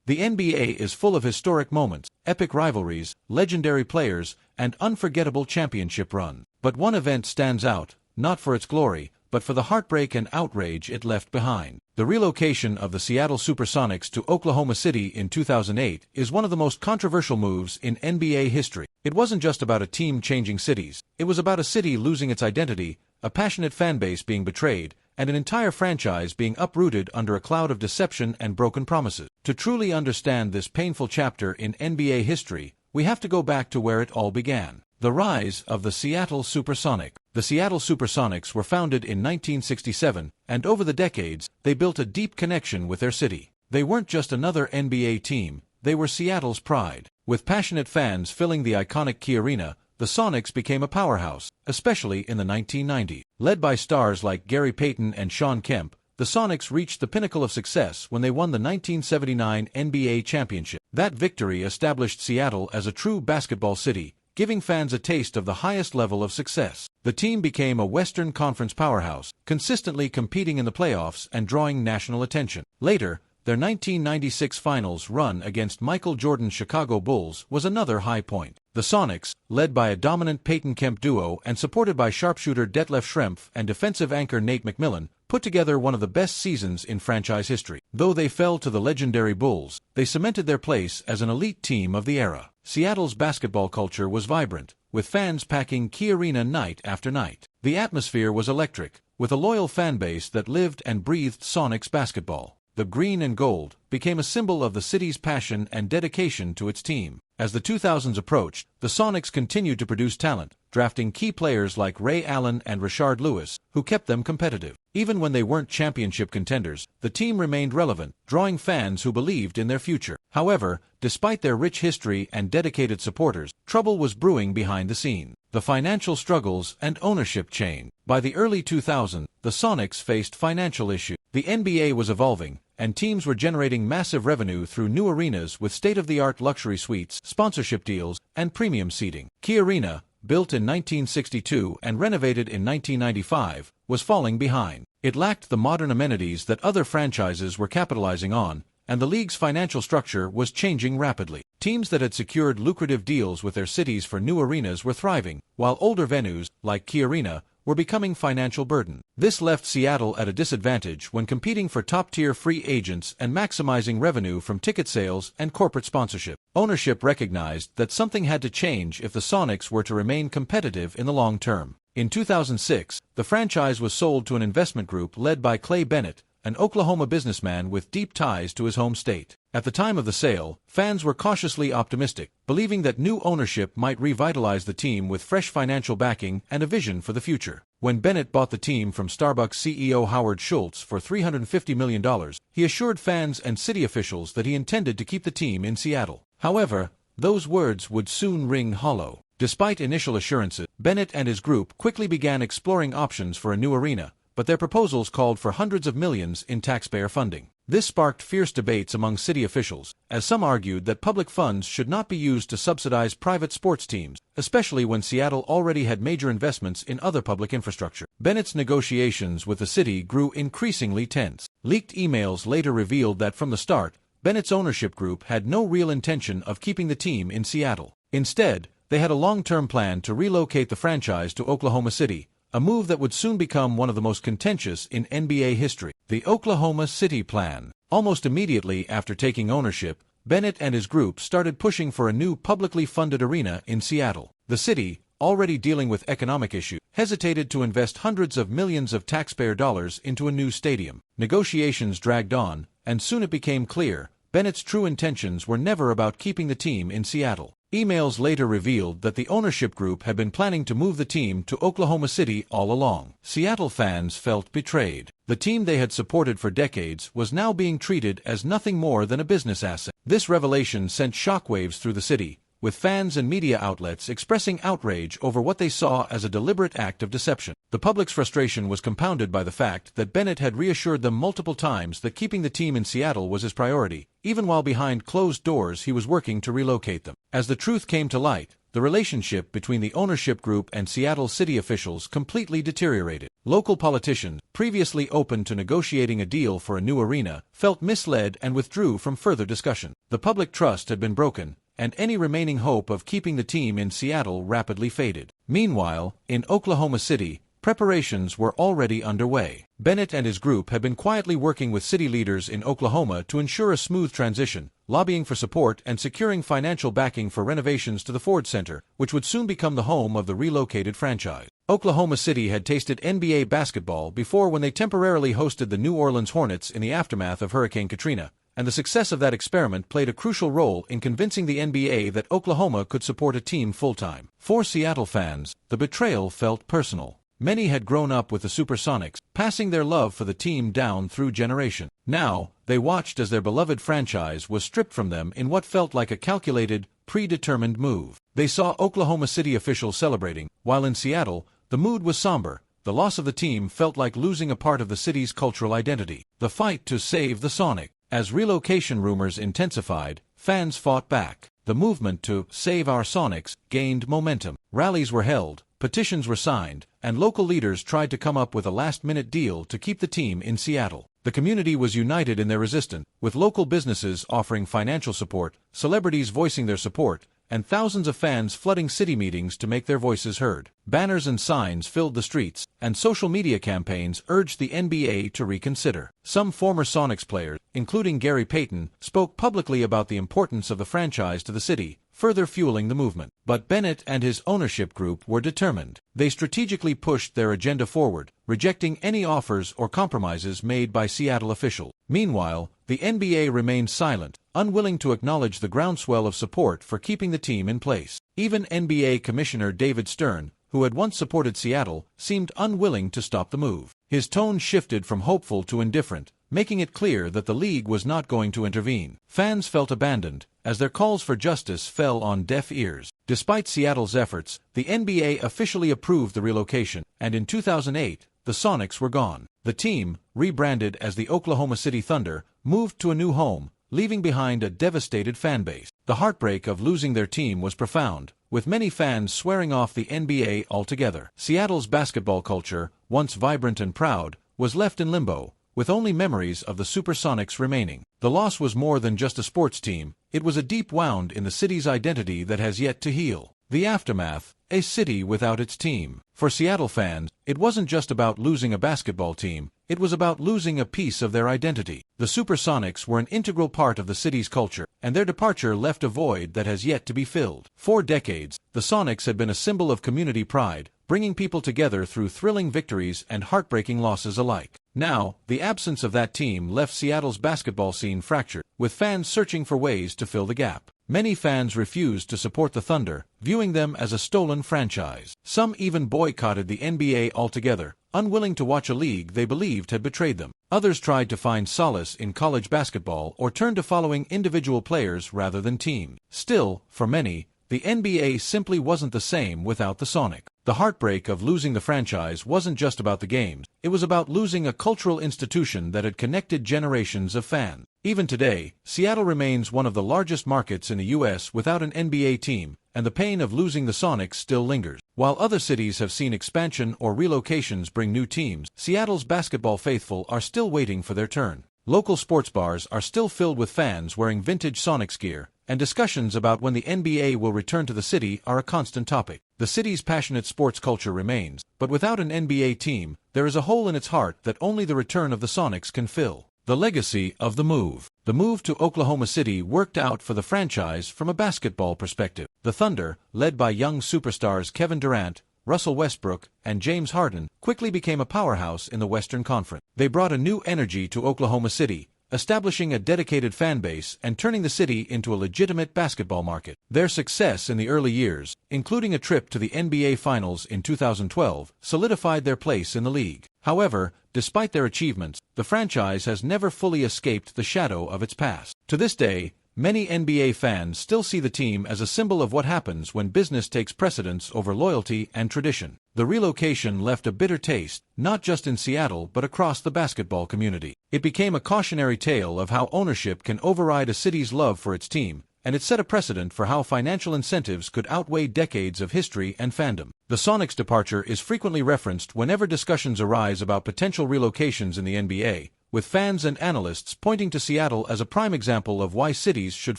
The NBA is full of historic moments, epic rivalries, legendary players, and unforgettable championship runs. But one event stands out, not for its glory, but for the heartbreak and outrage it left behind. The relocation of the Seattle Supersonics to Oklahoma City in 2008 is one of the most controversial moves in NBA history. It wasn't just about a team changing cities. It was about a city losing its identity, a passionate fanbase being betrayed, and an entire franchise being uprooted under a cloud of deception and broken promises. To truly understand this painful chapter in NBA history, we have to go back to where it all began. The rise of the Seattle Supersonics. The Seattle Supersonics were founded in 1967, and over the decades, they built a deep connection with their city. They weren't just another NBA team, they were Seattle's pride. With passionate fans filling the iconic Key Arena, the Sonics became a powerhouse, especially in the 1990s. Led by stars like Gary Payton and Shawn Kemp, the Sonics reached the pinnacle of success when they won the 1979 NBA championship. That victory established Seattle as a true basketball city, giving fans a taste of the highest level of success. The team became a Western Conference powerhouse, consistently competing in the playoffs and drawing national attention. Later, their 1996 finals run against Michael Jordan's Chicago Bulls was another high point. The Sonics, led by a dominant Payton-Kemp duo and supported by sharpshooter Detlef Schrempf and defensive anchor Nate McMillan, put together one of the best seasons in franchise history. Though they fell to the legendary Bulls, they cemented their place as an elite team of the era. Seattle's basketball culture was vibrant, with fans packing Key Arena night after night. The atmosphere was electric, with a loyal fan base that lived and breathed Sonics basketball. The green and gold became a symbol of the city's passion and dedication to its team. As the 2000s approached, the Sonics continued to produce talent, drafting key players like Ray Allen and Rashard Lewis, who kept them competitive. Even when they weren't championship contenders, the team remained relevant, drawing fans who believed in their future. However, despite their rich history and dedicated supporters, trouble was brewing behind the scenes. The financial struggles and ownership change. By the early 2000s, the Sonics faced financial issues. The NBA was evolving, and teams were generating massive revenue through new arenas with state-of-the-art luxury suites, sponsorship deals, and premium seating. Key Arena, built in 1962 and renovated in 1995, was falling behind. It lacked the modern amenities that other franchises were capitalizing on, and the league's financial structure was changing rapidly. Teams that had secured lucrative deals with their cities for new arenas were thriving, while older venues, like Key Arena, were becoming financial burden. This left Seattle at a disadvantage when competing for top-tier free agents and maximizing revenue from ticket sales and corporate sponsorship. Ownership recognized that something had to change if the Sonics were to remain competitive in the long term. In 2006, the franchise was sold to an investment group led by Clay Bennett, an Oklahoma businessman with deep ties to his home state. At the time of the sale, fans were cautiously optimistic, believing that new ownership might revitalize the team with fresh financial backing and a vision for the future. When Bennett bought the team from Starbucks CEO Howard Schultz for $350 million, he assured fans and city officials that he intended to keep the team in Seattle. However, those words would soon ring hollow. Despite initial assurances, Bennett and his group quickly began exploring options for a new arena, but their proposals called for hundreds of millions in taxpayer funding. This sparked fierce debates among city officials, as some argued that public funds should not be used to subsidize private sports teams, especially when Seattle already had major investments in other public infrastructure. Bennett's negotiations with the city grew increasingly tense. Leaked emails later revealed that from the start, Bennett's ownership group had no real intention of keeping the team in Seattle. Instead, they had a long-term plan to relocate the franchise to Oklahoma City, a move that would soon become one of the most contentious in NBA history. The Oklahoma City Plan. Almost immediately after taking ownership, Bennett and his group started pushing for a new publicly funded arena in Seattle. The city, already dealing with economic issues, hesitated to invest hundreds of millions of taxpayer dollars into a new stadium. Negotiations dragged on, and soon it became clear Bennett's true intentions were never about keeping the team in Seattle. Emails later revealed that the ownership group had been planning to move the team to Oklahoma City all along. Seattle fans felt betrayed. The team they had supported for decades was now being treated as nothing more than a business asset. This revelation sent shockwaves through the city, with fans and media outlets expressing outrage over what they saw as a deliberate act of deception. The public's frustration was compounded by the fact that Bennett had reassured them multiple times that keeping the team in Seattle was his priority, even while behind closed doors he was working to relocate them. As the truth came to light, the relationship between the ownership group and Seattle city officials completely deteriorated. Local politicians, previously open to negotiating a deal for a new arena, felt misled and withdrew from further discussion. The public trust had been broken, and any remaining hope of keeping the team in Seattle rapidly faded. Meanwhile, in Oklahoma City, preparations were already underway. Bennett and his group had been quietly working with city leaders in Oklahoma to ensure a smooth transition, lobbying for support and securing financial backing for renovations to the Ford Center, which would soon become the home of the relocated franchise. Oklahoma City had tasted NBA basketball before when they temporarily hosted the New Orleans Hornets in the aftermath of Hurricane Katrina, and the success of that experiment played a crucial role in convincing the NBA that Oklahoma could support a team full-time. For Seattle fans, the betrayal felt personal. Many had grown up with the Supersonics, passing their love for the team down through generations. Now, they watched as their beloved franchise was stripped from them in what felt like a calculated, predetermined move. They saw Oklahoma City officials celebrating, while in Seattle, the mood was somber. The loss of the team felt like losing a part of the city's cultural identity. The fight to save the Sonic. As relocation rumors intensified, fans fought back. The movement to save our Sonics gained momentum. Rallies were held, petitions were signed, and local leaders tried to come up with a last-minute deal to keep the team in Seattle. The community was united in their resistance, with local businesses offering financial support, celebrities voicing their support, and thousands of fans flooding city meetings to make their voices heard. Banners and signs filled the streets, and social media campaigns urged the NBA to reconsider. Some former Sonics players, including Gary Payton, spoke publicly about the importance of the franchise to the city, further fueling the movement. But Bennett and his ownership group were determined. They strategically pushed their agenda forward, rejecting any offers or compromises made by Seattle officials. Meanwhile, the NBA remained silent, unwilling to acknowledge the groundswell of support for keeping the team in place. Even NBA Commissioner David Stern, who had once supported Seattle, seemed unwilling to stop the move. His tone shifted from hopeful to indifferent, making it clear that the league was not going to intervene. Fans felt abandoned, as their calls for justice fell on deaf ears. Despite Seattle's efforts, the NBA officially approved the relocation, and in 2008, the Sonics were gone. The team, rebranded as the Oklahoma City Thunder, moved to a new home, leaving behind a devastated fanbase. The heartbreak of losing their team was profound, with many fans swearing off the NBA altogether. Seattle's basketball culture, once vibrant and proud, was left in limbo, with only memories of the Supersonics remaining. The loss was more than just a sports team, it was a deep wound in the city's identity that has yet to heal. The aftermath, a city without its team. For Seattle fans, it wasn't just about losing a basketball team, it was about losing a piece of their identity. The Supersonics were an integral part of the city's culture, and their departure left a void that has yet to be filled. For decades, the Sonics had been a symbol of community pride, bringing people together through thrilling victories and heartbreaking losses alike. Now, the absence of that team left Seattle's basketball scene fractured, with fans searching for ways to fill the gap. Many fans refused to support the Thunder, viewing them as a stolen franchise. Some even boycotted the NBA altogether, unwilling to watch a league they believed had betrayed them. Others tried to find solace in college basketball or turned to following individual players rather than teams. Still, for many, the NBA simply wasn't the same without the Sonic. The heartbreak of losing the franchise wasn't just about the games, it was about losing a cultural institution that had connected generations of fans. Even today, Seattle remains one of the largest markets in the U.S. without an NBA team, and the pain of losing the Sonics still lingers. While other cities have seen expansion or relocations bring new teams, Seattle's basketball faithful are still waiting for their turn. Local sports bars are still filled with fans wearing vintage Sonics gear, and discussions about when the NBA will return to the city are a constant topic. The city's passionate sports culture remains, but without an NBA team, there is a hole in its heart that only the return of the Sonics can fill. The legacy of the move. The move to Oklahoma City worked out for the franchise from a basketball perspective. The Thunder, led by young superstars Kevin Durant, Russell Westbrook, and James Harden, quickly became a powerhouse in the Western Conference. They brought a new energy to Oklahoma City, establishing a dedicated fan base and turning the city into a legitimate basketball market. Their success in the early years, including a trip to the NBA Finals in 2012, solidified their place in the league. However, despite their achievements, the franchise has never fully escaped the shadow of its past. To this day, many NBA fans still see the team as a symbol of what happens when business takes precedence over loyalty and tradition. The relocation left a bitter taste, not just in Seattle but across the basketball community. It became a cautionary tale of how ownership can override a city's love for its team, and it set a precedent for how financial incentives could outweigh decades of history and fandom. The Sonics' departure is frequently referenced whenever discussions arise about potential relocations in the NBA, with fans and analysts pointing to Seattle as a prime example of why cities should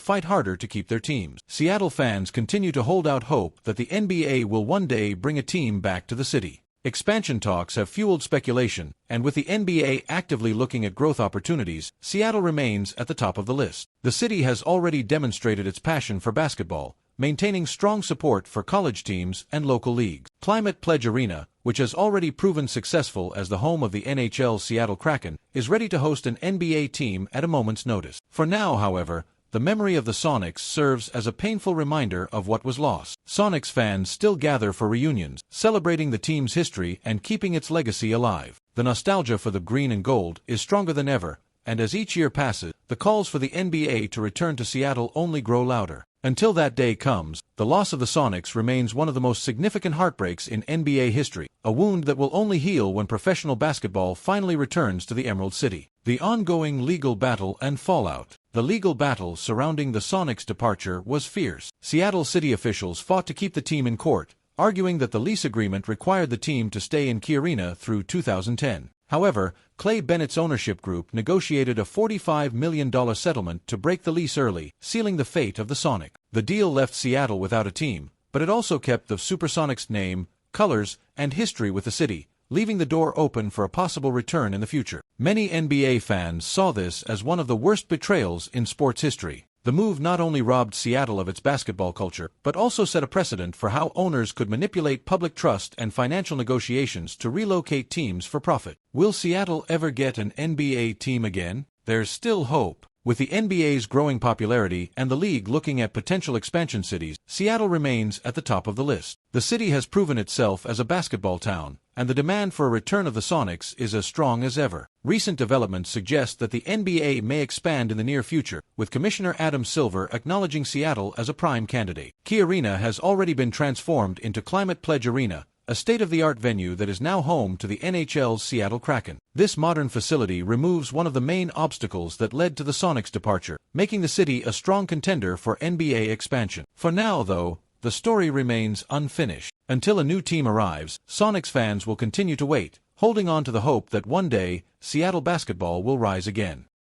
fight harder to keep their teams. Seattle fans continue to hold out hope that the NBA will one day bring a team back to the city. Expansion talks have fueled speculation, and with the NBA actively looking at growth opportunities, Seattle remains at the top of the list. The city has already demonstrated its passion for basketball, maintaining strong support for college teams and local leagues. Climate Pledge Arena, which has already proven successful as the home of the NHL's Seattle Kraken, is ready to host an NBA team at a moment's notice. For now, however, the memory of the Sonics serves as a painful reminder of what was lost. Sonics fans still gather for reunions, celebrating the team's history and keeping its legacy alive. The nostalgia for the green and gold is stronger than ever, and as each year passes, the calls for the NBA to return to Seattle only grow louder. Until that day comes, the loss of the Sonics remains one of the most significant heartbreaks in NBA history, a wound that will only heal when professional basketball finally returns to the Emerald City. The ongoing legal battle and fallout. The legal battle surrounding the Sonics' departure was fierce. Seattle city officials fought to keep the team in court, arguing that the lease agreement required the team to stay in Key Arena through 2010. However, Clay Bennett's ownership group negotiated a $45 million settlement to break the lease early, sealing the fate of the Sonic. The deal left Seattle without a team, but it also kept the Supersonics' name, colors, and history with the city, leaving the door open for a possible return in the future. Many NBA fans saw this as one of the worst betrayals in sports history. The move not only robbed Seattle of its basketball culture, but also set a precedent for how owners could manipulate public trust and financial negotiations to relocate teams for profit. Will Seattle ever get an NBA team again? There's still hope. With the NBA's growing popularity and the league looking at potential expansion cities, Seattle remains at the top of the list. The city has proven itself as a basketball town, and the demand for a return of the Sonics is as strong as ever. Recent developments suggest that the NBA may expand in the near future, with Commissioner Adam Silver acknowledging Seattle as a prime candidate. Key Arena has already been transformed into Climate Pledge Arena, a state-of-the-art venue that is now home to the NHL's Seattle Kraken. This modern facility removes one of the main obstacles that led to the Sonics' departure, making the city a strong contender for NBA expansion. For now, though, the story remains unfinished. Until a new team arrives, Sonics fans will continue to wait, holding on to the hope that one day, Seattle basketball will rise again.